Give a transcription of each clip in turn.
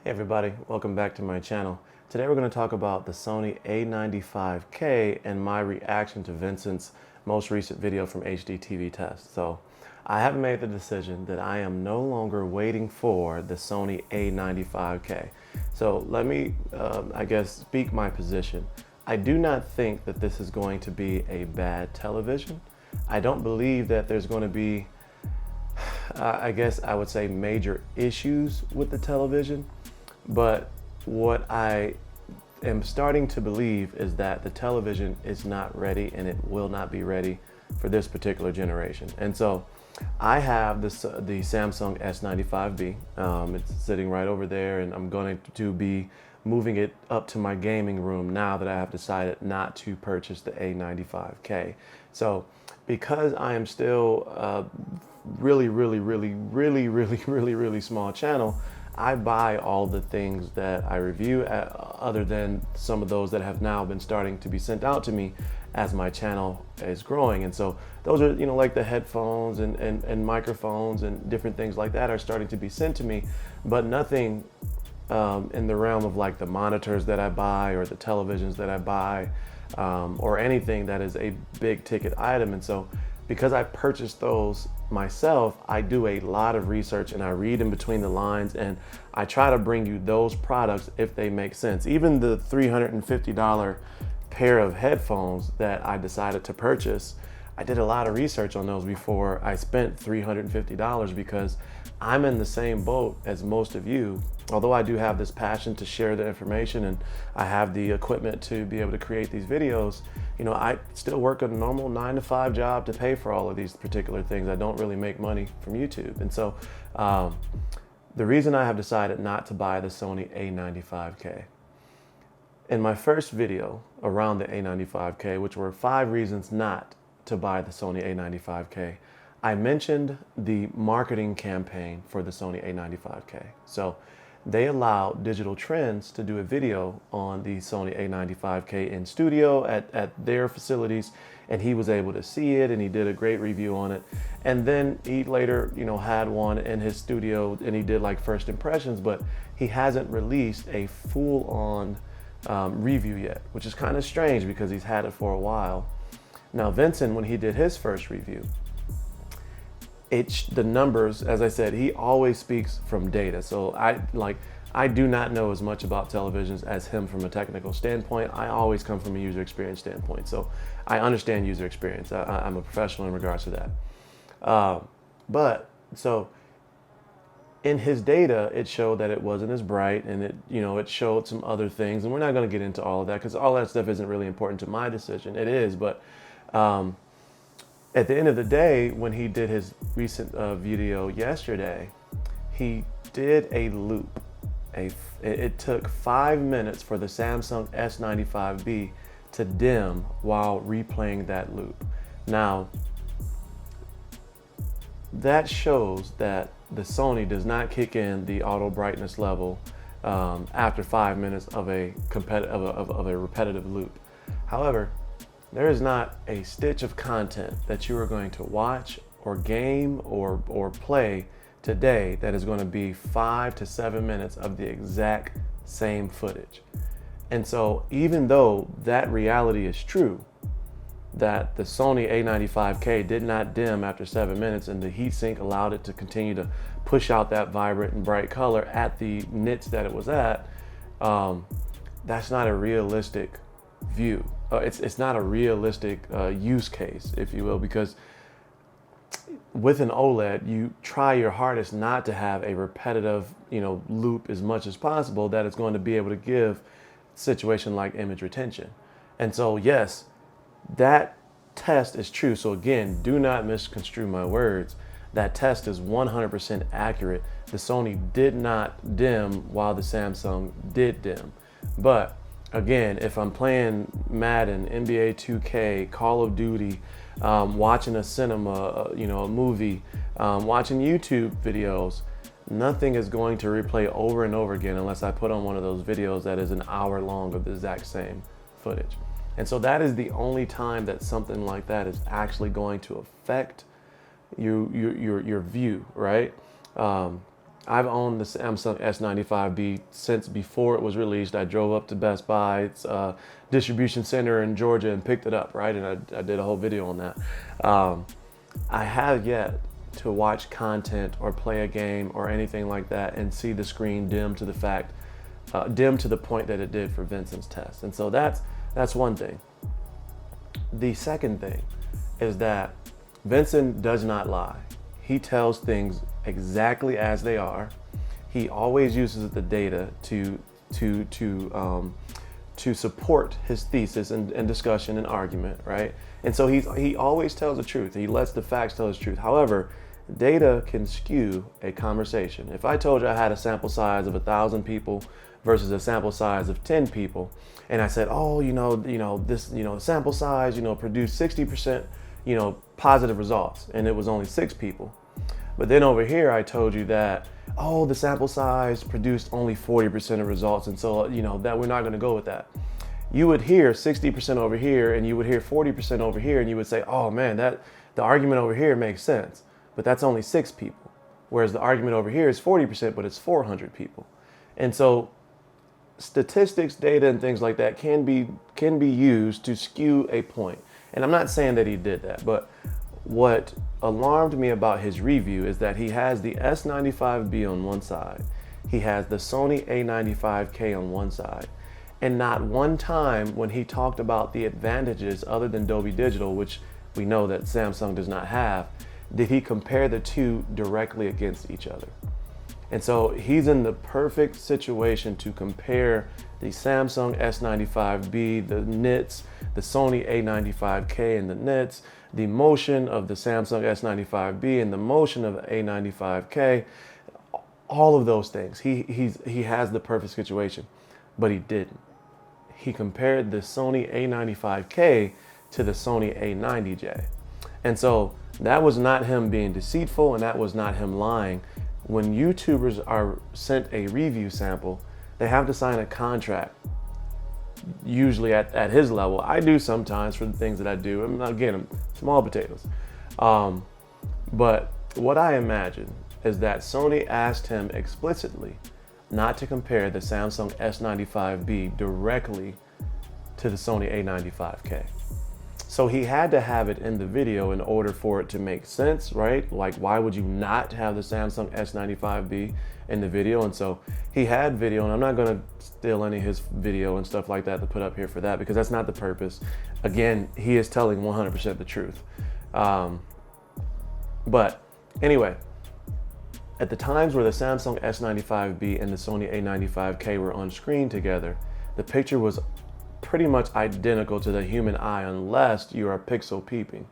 Hey everybody, welcome back to my channel. Today we're going to talk about the Sony A95K and my reaction to Vincent's most recent video from HDTV test. So I have made the decision that I am no longer waiting for the Sony A95K. So let me, I guess, speak my position. I do not think that this is going to be a bad television. I don't believe that there's going to be I guess I would say major issues with the television, but what I am starting to believe is that the television is not ready and it will not be ready for this particular generation. And so I have this the Samsung S95B. It's sitting right over there, and I'm going to be moving it up to my gaming room now that I have decided not to purchase the A95K. So because I am still really small channel, I buy all the things that I review other than some of those that have now been starting to be sent out to me as my channel is growing. And so those are, like the headphones and microphones and different things like that are starting to be sent to me, but nothing in the realm of like the monitors that I buy or the televisions that I buy or anything that is a big ticket item. And so because I purchased those myself, I do a lot of research and I read in between the lines, and I try to bring you those products if they make sense. Even the $350 pair of headphones that I decided to purchase, I did a lot of research on those before I spent $350 because I'm in the same boat as most of you. Although I do have this passion to share the information and I have the equipment to be able to create these videos, I still work a normal 9-to-5 job to pay for all of these particular things. I don't really make money from YouTube. And so the reason I have decided not to buy the Sony A95K, in my first video around the A95K, which were 5 reasons not to buy the Sony A95K, I mentioned the marketing campaign for the Sony A95K. So they allowed Digital Trends to do a video on the Sony A95K in studio at their facilities, and he was able to see it and he did a great review on it. And then he later, had one in his studio and he did like first impressions, but he hasn't released a full-on review yet, which is kind of strange because he's had it for a while. Now, Vincent, when he did his first review, the numbers, as I said, he always speaks from data. So I do not know as much about televisions as him from a technical standpoint. I always come from a user experience standpoint. So I understand user experience. I'm a professional in regards to that. But so in his data, it showed that it wasn't as bright, and it showed some other things. And we're not going to get into all of that because all that stuff isn't really important to my decision. It is, but at the end of the day, when he did his recent video yesterday, he did a loop. It took 5 minutes for the Samsung S95B to dim while replaying that loop. Now, that shows that the Sony does not kick in the auto brightness level after 5 minutes of a repetitive loop. However, there is not a stitch of content that you are going to watch or game or play today that is going to be 5 to 7 minutes of the exact same footage. And so even though that reality is true, that the Sony A95K did not dim after 7 minutes and the heatsink allowed it to continue to push out that vibrant and bright color at the nits that it was at, that's not a realistic view. It's not a realistic use case, if you will, because with an OLED, you try your hardest not to have a repetitive, loop as much as possible that it's going to be able to give a situation like image retention. And so, yes, that test is true. So again, do not misconstrue my words. That test is 100% accurate. The Sony did not dim while the Samsung did dim. But again, if I'm playing Madden, NBA 2K, Call of Duty, watching a cinema, a movie, watching YouTube videos, nothing is going to replay over and over again unless I put on one of those videos that is an hour long of the exact same footage. And so that is the only time that something like that is actually going to affect your view, right? I've owned the Samsung S95B since before it was released. I drove up to Best Buy, its distribution center in Georgia, and picked it up, right? And I did a whole video on that. I have yet to watch content or play a game or anything like that and see the screen dim to the point that it did for Vincent's test. And so that's one thing. The second thing is that Vincent does not lie. He tells things exactly as they are. He always uses the data to support his thesis and discussion and argument, right? And so he always tells the truth. He lets the facts tell his truth. However, data can skew a conversation. If I told you I had a sample size of 1,000 people versus a sample size of 10 people, and I said, oh, this sample size, produced 60%, positive results, and it was only 6 people. But then over here, I told you that, oh, the sample size produced only 40% of results, and so, that we're not going to go with that. You would hear 60% over here, and you would hear 40% over here, and you would say, oh man, the argument over here makes sense, but that's only 6 people. Whereas the argument over here is 40%, but it's 400 people. And so statistics, data, and things like that can be used to skew a point. And I'm not saying that he did that, but what alarmed me about his review is that he has the S95B on one side, he has the Sony A95k on one side, and not one time when he talked about the advantages other than Dolby Digital, which we know that Samsung does not have, did he compare the two directly against each other. And so he's in the perfect situation to compare the Samsung S95B, the nits, the Sony A95k and the nits, the motion of the Samsung S95B and the motion of the A95k, all of those things. He has the perfect situation, but he didn't. He compared the Sony A95k to the Sony A90J. And so that was not him being deceitful, and that was not him lying. When YouTubers are sent a review sample, they have to sign a contract, usually at his level. I do sometimes for the things that I do. I'm small potatoes. But what I imagine is that Sony asked him explicitly not to compare the Samsung S95B directly to the Sony A95K. So he had to have it in the video in order for it to make sense, right? Like, why would you not have the Samsung S95B in the video? And so he had video, and I'm not gonna steal any of his video and stuff like that to put up here for that, because that's not the purpose. Again, he is telling 100% the truth. But anyway, at the times where the Samsung S95B and the Sony A95K were on screen together, the picture was pretty much identical to the human eye unless you are pixel peeping.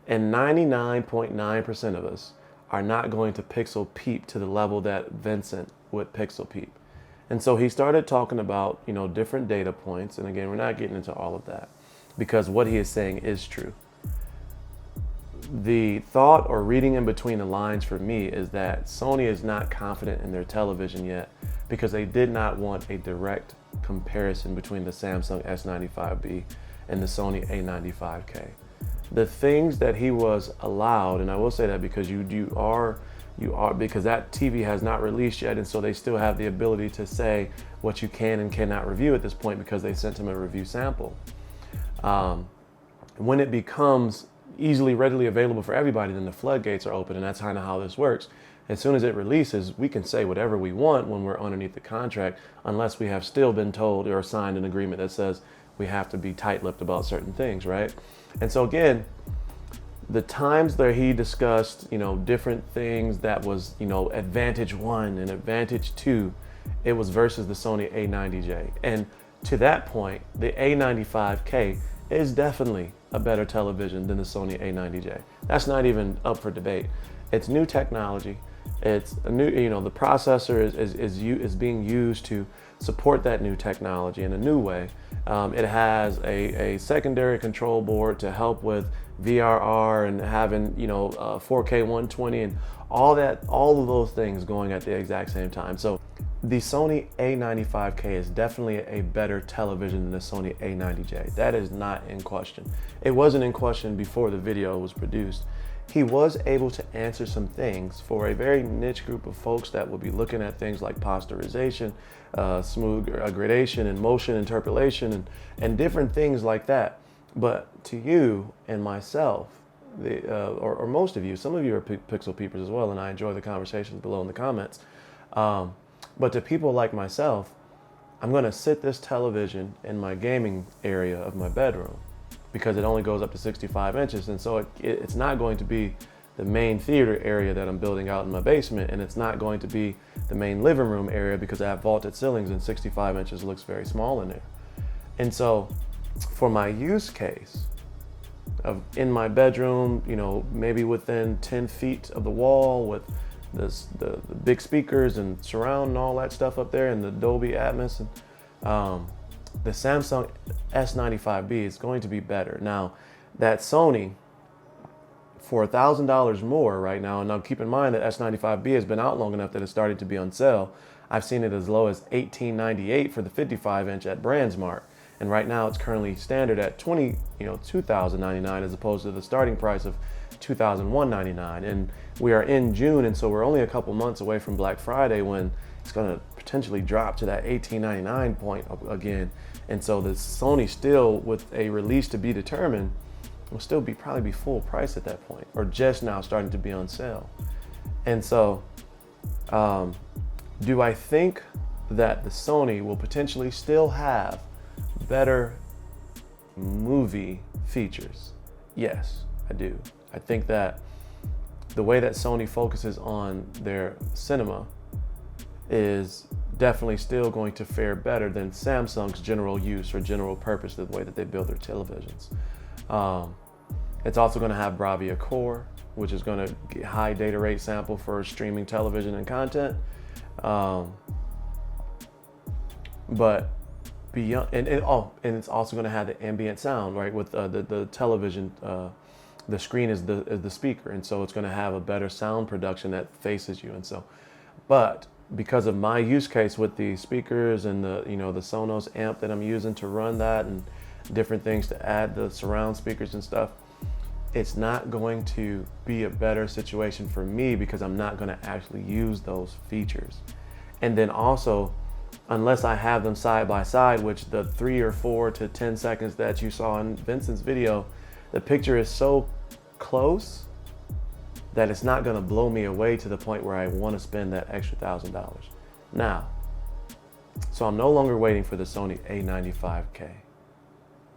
And 99.9% of us are not going to pixel peep to the level that Vincent would pixel peep. And so he started talking about, different data points. And again, we're not getting into all of that because what he is saying is true. The thought or reading in between the lines for me is that Sony is not confident in their television yet because they did not want a direct comparison between the Samsung S95B and the Sony A95K. The things that he was allowed, and I will say that because you are because that TV has not released yet, and so they still have the ability to say what you can and cannot review at this point because they sent him a review sample. When it becomes easily readily available for everybody, then the floodgates are open, and that's kind of how this works. As soon as it releases, we can say whatever we want when we're underneath the contract, unless we have still been told or signed an agreement that says we have to be tight-lipped about certain things, right? And so again, the times that he discussed, different things that was, advantage 1 and advantage 2, it was versus the Sony A90J. And to that point, the A95K is definitely a better television than the Sony A90J. That's not even up for debate. It's new technology. It's a new, the processor is being used to support that new technology in a new way. It has a secondary control board to help with VRR and having 4K 120 and all of those things going at the exact same time. So the Sony A95K is definitely a better television than the Sony A90J. That is not in question. It wasn't in question before the video was produced. he was able to answer some things for a very niche group of folks that will be looking at things like posterization, smooth gradation and motion interpolation and different things like that. But to you and myself, or most of you, some of you are pixel peepers as well, and I enjoy the conversations below in the comments. But to people like myself, I'm going to sit this television in my gaming area of my bedroom because it only goes up to 65 inches. And so it's not going to be the main theater area that I'm building out in my basement, and it's not going to be the main living room area because I have vaulted ceilings and 65 inches looks very small in there. And so for my use case of in my bedroom, you know, maybe within 10 feet of the wall with the big speakers and surround and all that stuff up there and the Dolby Atmos, and the Samsung S95B is going to be better. Now, that Sony, for $1,000 more right now, and now keep in mind that S95B has been out long enough that it's starting to be on sale. I've seen it as low as $1898 for the 55-inch at BrandsMart, and right now it's currently standard at $2,099 as opposed to the starting price of $2,199. And we are in June, and so we're only a couple months away from Black Friday when it's going to potentially drop to that $1899 point again. And so the Sony still, with a release to be determined, will still probably be full price at that point, or just now starting to be on sale. And so do I think that the Sony will potentially still have better movie features? Yes, I do. I think that the way that Sony focuses on their cinema is definitely still going to fare better than Samsung's general use or general purpose, the way that they build their televisions. It's also going to have Bravia Core, which is going to get high data rate sample for streaming television and content. But beyond, and it's also going to have the ambient sound, right? With the television, the screen is the speaker, and so it's going to have a better sound production that faces you. And so, but because of my use case with the speakers and the Sonos amp that I'm using to run that and different things to add the surround speakers and stuff, it's not going to be a better situation for me because I'm not going to actually use those features. And then also, unless I have them side by side, which the 3 or 4 to 10 seconds that you saw in Vincent's video, the picture is so close that it's not going to blow me away to the point where I want to spend that extra $1,000. Now, so I'm no longer waiting for the Sony A95k,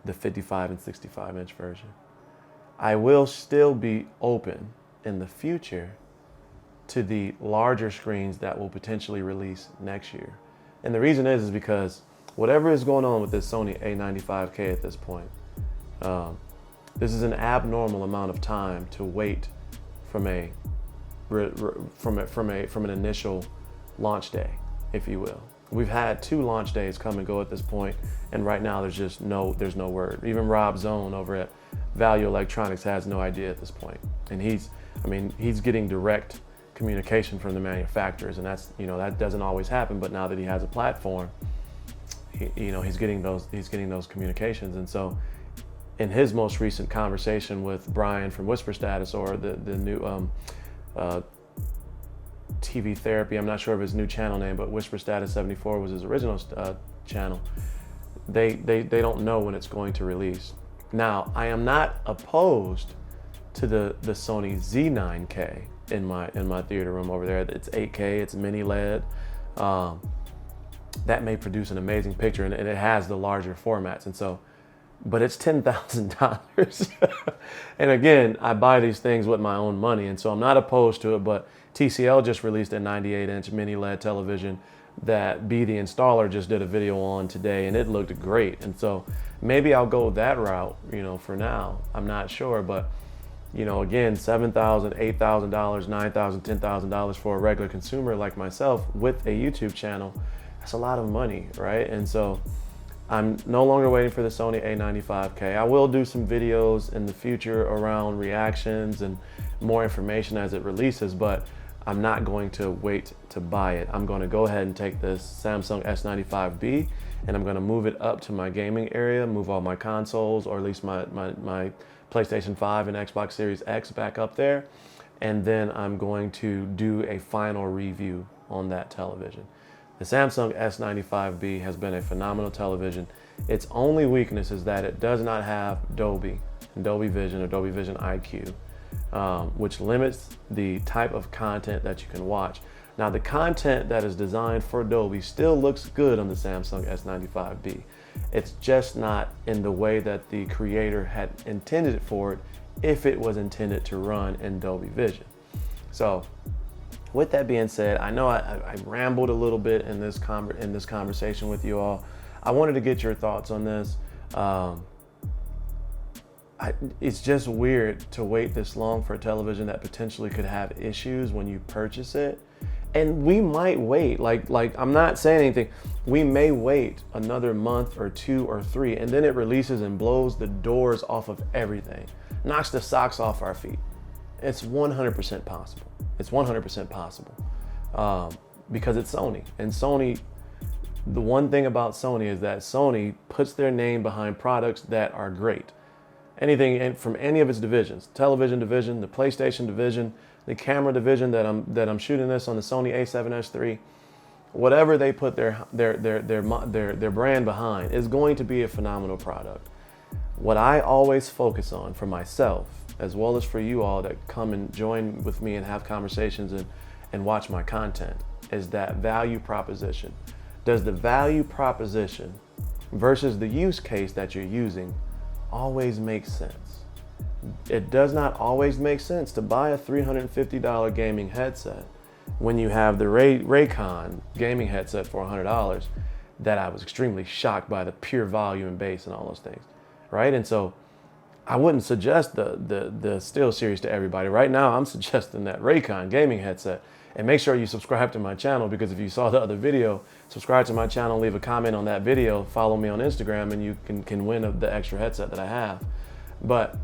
the 55 and 65 inch version. I will still be open in the future to the larger screens that will potentially release next year. And the reason is because whatever is going on with this Sony A95k at this point, this is an abnormal amount of time to wait from an initial launch day, if you will. We've had 2 launch days come and go at this point, and right now there's no word. Even Rob Zone over at Value Electronics has no idea at this point. And he's getting direct communication from the manufacturers, and that doesn't always happen, but now that he has a platform, he's getting those communications. And so in his most recent conversation with Brian from Whisper Status, or the new TV Therapy, I'm not sure of his new channel name, but Whisper Status 74 was his original channel. They don't know when it's going to release. Now, I am not opposed to the Sony Z9K in my theater room over there. It's 8K, it's mini LED. That may produce an amazing picture, and it has the larger formats, and so, but it's $10,000. And again, I buy these things with my own money, and so I'm not opposed to it. But TCL just released a 98-inch mini LED television that the installer just did a video on today, and it looked great. And so maybe I'll go that route, for now. I'm not sure, but again, $7,000, $8,000, $9,000, $10,000 for a regular consumer like myself with a YouTube channel, that's a lot of money, right? And so I'm no longer waiting for the Sony A95K. I will do some videos in the future around reactions and more information as it releases, but I'm not going to wait to buy it. I'm going to go ahead and take this Samsung S95B, and I'm going to move it up to my gaming area, move all my consoles, or at least my PlayStation 5 and Xbox Series X back up there. And then I'm going to do a final review on that television. The Samsung S95B has been a phenomenal television. Its only weakness is that it does not have Dolby Vision or Dolby Vision IQ, which limits the type of content that you can watch. Now, the content that is designed for Dolby still looks good on the Samsung S95B. It's just not in the way that the creator had intended it for it, if it was intended to run in Dolby Vision. So with that being said, I know I rambled a little bit in this conversation with you all. I wanted to get your thoughts on this. It's just weird to wait this long for a television that potentially could have issues when you purchase it. And we might wait, like I'm not saying anything. We may wait another month or 2 or 3, and then it releases and blows the doors off of everything, knocks the socks off our feet. It's 100% possible. It's 100% possible because it's Sony. And Sony, the one thing about Sony is that Sony puts their name behind products that are great. Anything from any of its divisions, television division, the PlayStation division, the camera division that I'm shooting this on, the Sony A7S III, whatever they put their brand behind is going to be a phenomenal product. What I always focus on for myself, as well as for you all that come and join with me and have conversations and watch my content, is that value proposition. Does the value proposition versus the use case that you're using always make sense? It does not always make sense to buy a $350 gaming headset when you have the Raycon gaming headset for $100 that I was extremely shocked by the pure volume and bass and all those things, right? And so I wouldn't suggest the SteelSeries to everybody. Right now, I'm suggesting that Raycon gaming headset. And make sure you subscribe to my channel, because if you saw the other video, subscribe to my channel, leave a comment on that video, follow me on Instagram, and you can win the extra headset that I have. But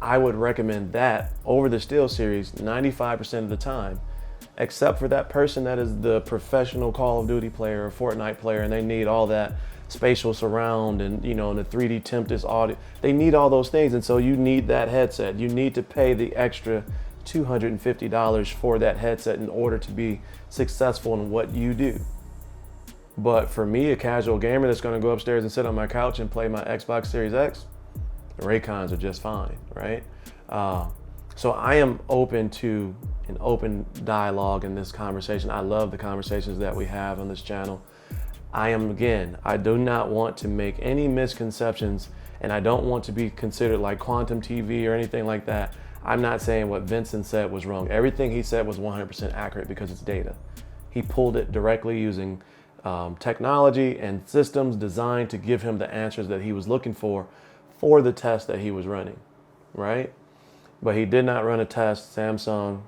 I would recommend that over the SteelSeries 95% of the time, except for that person that is the professional Call of Duty player or Fortnite player, and they need all that spatial surround and, you know, and the 3D Tempest audio. They need all those things, and so you need that headset. You need to pay the extra $250 for that headset in order to be successful in what you do. But for me, a casual gamer that's going to go upstairs and sit on my couch and play my Xbox Series X, the Raycons are just fine, right? So I am open to an open dialogue in this conversation. I love the conversations that we have on this channel. I do not want to make any misconceptions, and I don't want to be considered like quantum TV or anything like that. I'm not saying what Vincent said was wrong. Everything he said was 100% accurate because it's data. He pulled it directly using technology and systems designed to give him the answers that he was looking for the test that he was running, right? But he did not run a test, Samsung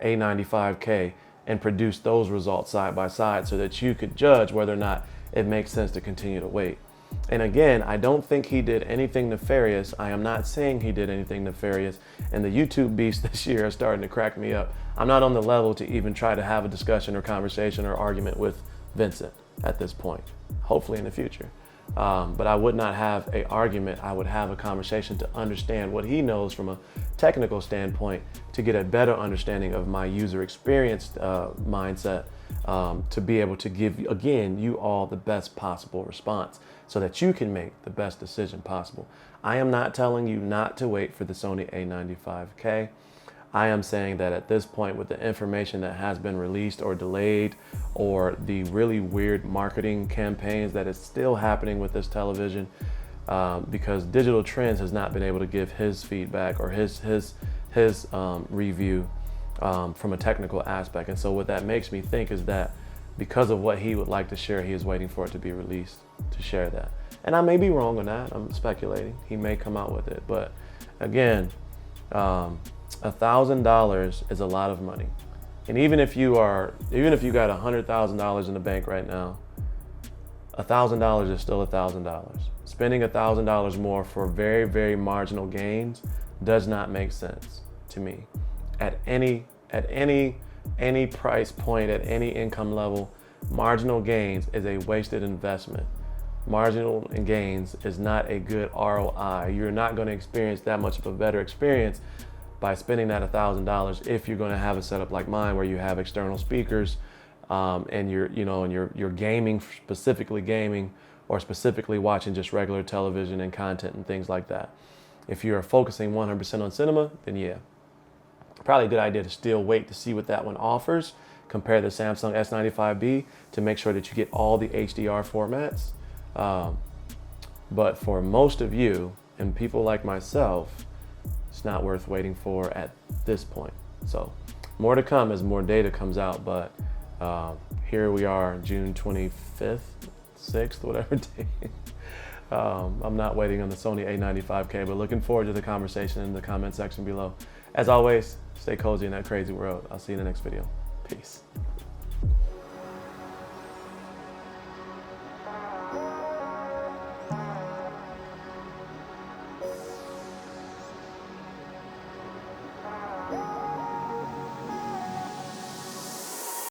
A95k, and produce those results side by side so that you could judge whether or not it makes sense to continue to wait. And again, I don't think he did anything nefarious. I am not saying he did anything nefarious. And the YouTube beasts this year are starting to crack me up. I'm not on the level to even try to have a discussion or conversation or argument with Vincent at this point, hopefully in the future. But I would not have an argument. I would have a conversation to understand what he knows from a technical standpoint, to get a better understanding of my user experience mindset, to be able to give, again, you all the best possible response so that you can make the best decision possible. I am not telling you not to wait for the Sony A95k. I am saying that at this point, with the information that has been released or delayed, or the really weird marketing campaigns that is still happening with this television, because Digital Trends has not been able to give his feedback or his review from a technical aspect. And so what that makes me think is that because of what he would like to share, he is waiting for it to be released to share that. And I may be wrong on that. I'm speculating. He may come out with it. But again, $1,000 is a lot of money. And even if you got $100,000 in the bank right now, $1,000 is still $1,000. Spending $1,000 more for very, very marginal gains does not make sense to me. At any price point, at any income level, marginal gains is a wasted investment. marginal gains is not a good ROI. You're not going to experience that much of a better experience by spending that $1,000 if you're going to have a setup like mine where you have external speakers and you're gaming, specifically gaming, or specifically watching just regular television and content and things like that. If you're focusing 100% on cinema, then yeah, probably a good idea to still wait to see what that one offers. Compare the Samsung S95B to make sure that you get all the HDR formats. But for most of you and people like myself, it's not worth waiting for at this point. So more to come as more data comes out, but here we are, June 25th, 6th, whatever day. I'm not waiting on the Sony A95k, but looking forward to the conversation in the comment section below. As always, stay cozy in that crazy world. I'll see you in the next video. Peace.